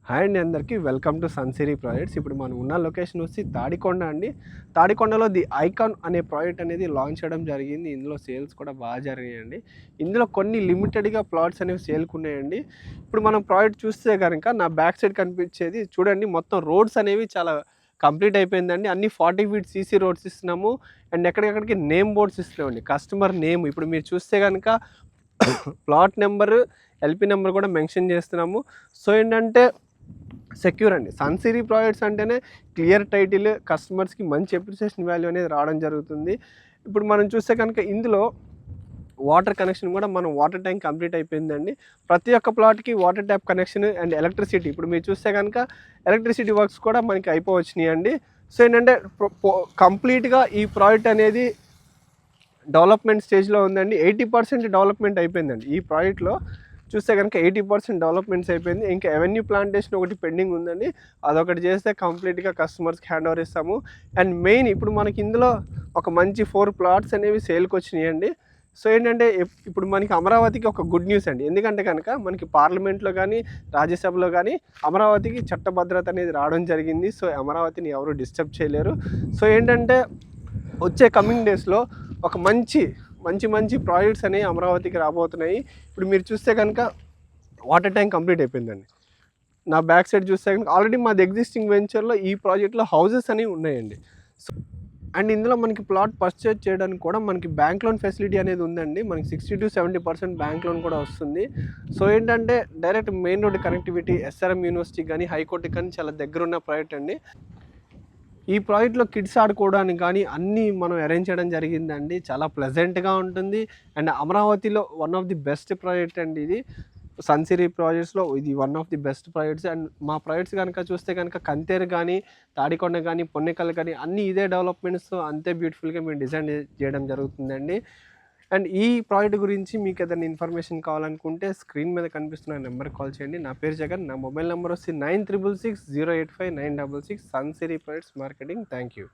Hi అండి, అందరికీ welcome to Sunsiri projects. ఇప్పుడు మనం ఉన్న లొకేషన్ వచ్చి తాడికొండ అండి. తాడికొండలో ది ఐకాన్ అనే ప్రాజెక్ట్ అనేది లాంచ్ చేయడం జరిగింది. ఇందులో సేల్స్ కూడా బాగా జరిగాయండి. ఇందులో కొన్ని లిమిటెడ్గా ప్లాట్స్ అనేవి సేల్కి ఉన్నాయండి. ఇప్పుడు మనం ప్రాజెక్ట్ చూస్తే కనుక నా బ్యాక్ సైడ్ కనిపించేది చూడండి, మొత్తం రోడ్స్ అనేవి చాలా కంప్లీట్ అయిపోయిందండి. అన్ని 40 ఫీట్ సీసీ రోడ్స్ ఇస్తున్నాము. అండ్ ఎక్కడికెక్కడికి నేమ్ బోర్డ్స్ ఇస్తున్నామండి, కస్టమర్ నేమ్. ఇప్పుడు మీరు చూస్తే కనుక ప్లాట్ నెంబర్, ఎల్పి నెంబర్ కూడా మెన్షన్ చేస్తున్నాము. సో ఏంటంటే సెక్యూర్ అండి. సన్సిరీ ప్రాజెక్ట్స్ అంటేనే క్లియర్ టైటిల్, కస్టమర్స్కి మంచి అప్రిసియేషన్ వాల్యూ అనేది రావడం జరుగుతుంది. ఇప్పుడు మనం చూస్తే కనుక ఇందులో వాటర్ కనెక్షన్ కూడా మనం వాటర్ ట్యాంక్ కంప్లీట్ అయిపోయిందండి. ప్రతి ఒక్క ప్లాట్కి water tap connection and electricity, ఇప్పుడు మీరు చూస్తే కనుక ఎలక్ట్రిసిటీ వర్క్స్ కూడా మనకి అయిపోవచ్చినాయండి. సో ఏంటంటే కంప్లీట్గా ఈ ప్రాజెక్ట్ అనేది డెవలప్మెంట్ స్టేజ్లో ఉందండి. 80% డెవలప్మెంట్ అయిపోయిందండి ఈ ప్రాజెక్ట్లో. చూస్తే కనుక 80% డెవలప్మెంట్స్ అయిపోయింది. ఇంకా అవెన్యూ ప్లాంటేషన్ ఒకటి పెండింగ్ ఉందండి. అదొకటి చేస్తే కంప్లీట్గా కస్టమర్స్కి హ్యాండ్ ఓవర్ ఇస్తాము. అండ్ మెయిన్ ఇప్పుడు మనకి ఇందులో ఒక మంచి 4 ప్లాట్స్ అనేవి సేల్కి వచ్చినాయండి. సో ఏంటంటే ఇప్పుడు మనకి అమరావతికి ఒక గుడ్ న్యూస్ అండి. ఎందుకంటే కనుక మనకి పార్లమెంట్లో కానీ రాజ్యసభలో కానీ అమరావతికి చట్టభద్రత అనేది రావడం జరిగింది. సో అమరావతిని ఎవరు డిస్టర్బ్ చేయలేరు. సో ఏంటంటే వచ్చే కమింగ్ డేస్లో ఒక మంచి ప్రాజెక్ట్స్ అనేవి అమరావతికి రాబోతున్నాయి. ఇప్పుడు మీరు చూస్తే కనుక వాటర్ ట్యాంక్ కంప్లీట్ అయిపోయిందండి. నా బ్యాక్ సైడ్ చూస్తే కనుక ఆల్రెడీ మాది ఎగ్జిస్టింగ్ వెంచర్లో ఈ ప్రాజెక్ట్లో హౌసెస్ అనేవి ఉన్నాయండి. సో అండ్ ఇందులో మనకి ప్లాట్ పర్చేజ్ చేయడానికి కూడా మనకి బ్యాంక్ లోన్ ఫెసిలిటీ అనేది ఉందండి. మనకి 60 to 70% బ్యాంక్ లోన్ కూడా వస్తుంది. సో ఏంటంటే direct main road connectivity, SRM university కానీ హైకోర్టుకి కానీ చాలా దగ్గరున్న ప్రాజెక్ట్ అండి. ఈ ప్రాజెక్ట్లో కిడ్స్ ఆడుకోవడానికి కానీ అన్నీ మనం అరేంజ్ చేయడం జరిగిందండి. చాలా ప్లెజెంట్గా ఉంటుంది. అండ్ అమరావతిలో one of the best project అండి ఇది. సన్సిరీ ప్రాజెక్ట్స్లో ఇది one of the best projects. And మా ప్రాజెక్ట్స్ కనుక చూస్తే కనుక కంతేరు కానీ, తాడికొండ కానీ, పొన్నెకల్ కానీ అన్నీ ఇదే డెవలప్మెంట్స్ అంతే బ్యూటిఫుల్గా మేము డిజైన్ చేయడం జరుగుతుందండి. అండ్ ఈ ప్రాజెక్ట్ గురించి మీకు ఏదైనా ఇన్ఫర్మేషన్ కావాలనుకుంటే స్క్రీన్ మీద కనిపిస్తున్న నెంబర్కి కాల్ చేయండి. నా పేరు జగన్. నా మొబైల్ నెంబర్ వచ్చి 9660859666. Sunsiri projects marketing. Thank you.